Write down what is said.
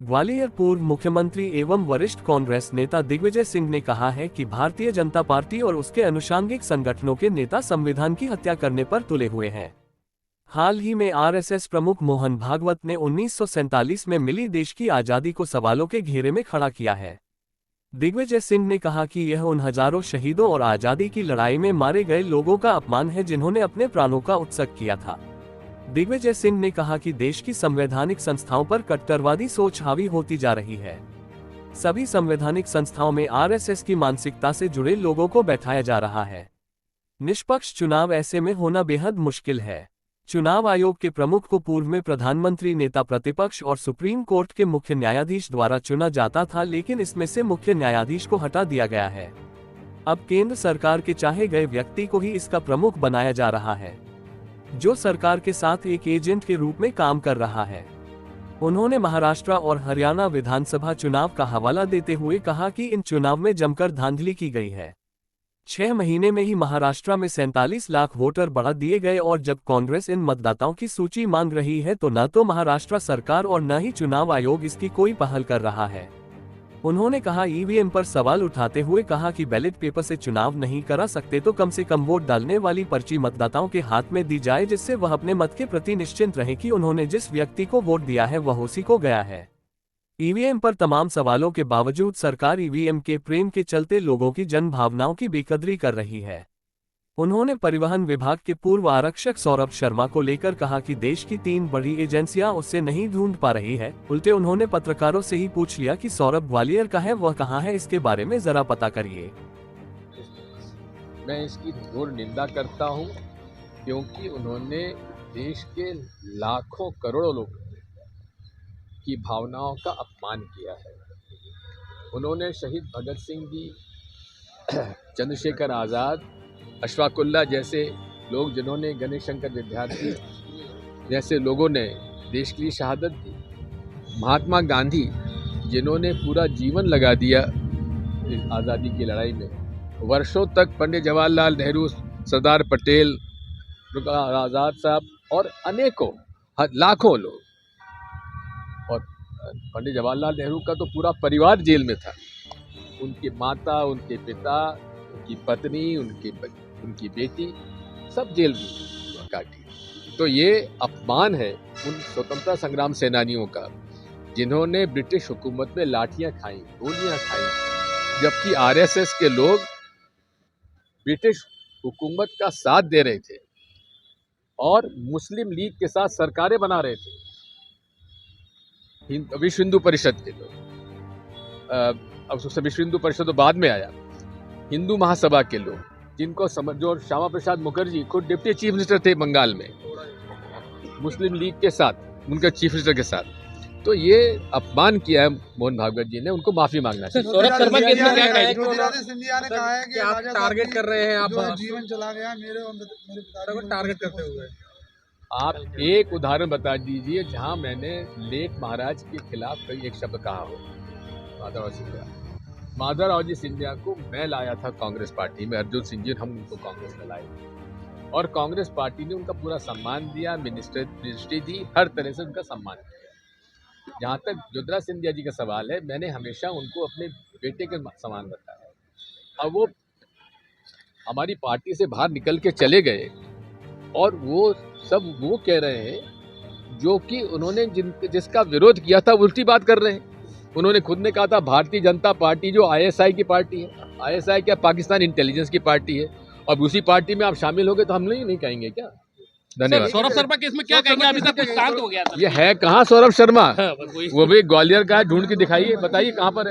ग्वालियर पूर्व मुख्यमंत्री एवं वरिष्ठ कांग्रेस नेता दिग्विजय सिंह ने कहा है कि भारतीय जनता पार्टी और उसके अनुषांगिक संगठनों के नेता संविधान की हत्या करने पर तुले हुए हैं। हाल ही में आरएसएस प्रमुख मोहन भागवत ने 1947 में मिली देश की आजादी को सवालों के घेरे में खड़ा किया है। दिग्विजय सिंह ने कहा कि यह उन हजारों शहीदों और आजादी की लड़ाई में मारे गए लोगों का अपमान है जिन्होंने अपने प्राणों का उत्सर्ग किया था। दिग्विजय सिंह ने कहा कि देश की संवैधानिक संस्थाओं पर कट्टरवादी सोच हावी होती जा रही है। सभी संवैधानिक संस्थाओं में आरएसएस की मानसिकता से जुड़े लोगों को बैठाया जा रहा है। निष्पक्ष चुनाव ऐसे में होना बेहद मुश्किल है। चुनाव आयोग के प्रमुख को पूर्व में प्रधानमंत्री, नेता प्रतिपक्ष और सुप्रीम कोर्ट के मुख्य न्यायाधीश द्वारा चुना जाता था, लेकिन इसमें से मुख्य न्यायाधीश को हटा दिया गया है। अब केंद्र सरकार के चाहे गए व्यक्ति को ही इसका प्रमुख बनाया जा रहा है, जो सरकार के साथ एक एजेंट के रूप में काम कर रहा है। उन्होंने महाराष्ट्र और हरियाणा विधानसभा चुनाव का हवाला देते हुए कहा कि इन चुनाव में जमकर धांधली की गई है। 6 महीने में ही महाराष्ट्र में 47 लाख वोटर बढ़ा दिए गए, और जब कांग्रेस इन मतदाताओं की सूची मांग रही है तो न तो महाराष्ट्र सरकार और न ही चुनाव आयोग इसकी कोई पहल कर रहा है। उन्होंने कहा, ईवीएम पर सवाल उठाते हुए कहा कि बैलेट पेपर से चुनाव नहीं करा सकते तो कम से कम वोट डालने वाली पर्ची मतदाताओं के हाथ में दी जाए, जिससे वह अपने मत के प्रति निश्चिंत रहे कि उन्होंने जिस व्यक्ति को वोट दिया है वह उसी को गया है। ईवीएम पर तमाम सवालों के बावजूद सरकार ईवीएम के प्रेम के चलते लोगों की जन भावनाओं की बेकदरी कर रही है। उन्होंने परिवहन विभाग के पूर्व आरक्षक सौरभ शर्मा को लेकर कहा कि देश की 3 बड़ी एजेंसियां उससे नहीं ढूंढ पा रही है। उल्टे उन्होंने पत्रकारों से ही पूछ लिया कि सौरभ ग्वालियर का है, वह कहाँ है, इसके बारे में जरा पता करिए। मैं इसकी घोर निंदा करता हूं, क्योंकि उन्होंने देश के लाखों करोड़ों लोगों की भावनाओं का अपमान किया है। उन्होंने शहीद भगत सिंह जी, चंद्रशेखर आज़ाद, अशफाकुल्ला जैसे लोग, जिन्होंने गणेश शंकर विद्यार्थी जैसे लोगों ने देश के लिए शहादत दी, महात्मा गांधी जिन्होंने पूरा जीवन लगा दिया इस आज़ादी की लड़ाई में, वर्षों तक पंडित जवाहरलाल नेहरू, सरदार पटेल, आज़ाद साहब और अनेकों लाखों लोग, और पंडित जवाहरलाल नेहरू का तो पूरा परिवार जेल में था। उनकी माता, उनके पिता, उनकी पत्नी, उनकी बेटी सब जेल में काटी। तो ये अपमान है उन स्वतंत्रता संग्राम सेनानियों का जिन्होंने ब्रिटिश हुकूमत में लाठियां खाई, गोलियां खाई, जबकि आरएसएस के लोग ब्रिटिश हुकूमत का साथ दे रहे थे और मुस्लिम लीग के साथ सरकारें बना रहे थे। विश्व हिंदू परिषद के लोग, अब विश्व हिंदू परिषद तो बाद में आया, हिंदू महासभा के लोग, जिनको जो श्यामा प्रसाद मुखर्जी खुद डिप्टी चीफ मिनिस्टर थे बंगाल में, मुस्लिम लीग के साथ, उनके चीफ मिनिस्टर के साथ। तो ये अपमान किया है मोहन भागवत जी ने, उनको माफी मांगना चाहिए। सौरभ शर्मा केस में क्या कहेंगे? ज्योतिरादित्य सिंधिया ने कहा है कि आप टारगेट कर रहे हैं, आप जीवन चला गया मेरे पिता को टारगेट करते हुए। आप एक उदाहरण बता दीजिए जहां मैंने लेट महाराज के खिलाफ कोई एक शब्द कहा हो। माधवराव जी सिंधिया को मैं लाया था कांग्रेस पार्टी में, अर्जुन सिंह जी, हम उनको कांग्रेस में लाए और कांग्रेस पार्टी ने उनका पूरा सम्मान दिया, मिनिस्ट्री दी, हर तरह से उनका सम्मान किया। जहाँ तक ज्योतिरादित्य सिंधिया जी का सवाल है, मैंने हमेशा उनको अपने बेटे के समान बताया। अब वो हमारी पार्टी से बाहर निकल के चले गए और वो सब वो कह रहे हैं जो कि उन्होंने जिसका विरोध किया था, उल्टी बात कर रहे हैं। उन्होंने खुद ने कहा था भारतीय जनता पार्टी जो आईएसआई की पार्टी है, आईएसआई क्या पाकिस्तान इंटेलिजेंस की पार्टी है, और उसी पार्टी में आप शामिल हो गए तो हम नहीं कहेंगे क्या? धन्यवाद। सौरभ शर्मा केस में क्या कहेंगे? अभी तक कुछ शांत हो गया था। ये है कहाँ सौरभ शर्मा? वो भी ग्वालियर का है, ढूंढ के दिखाइए, बताइए कहाँ पर है।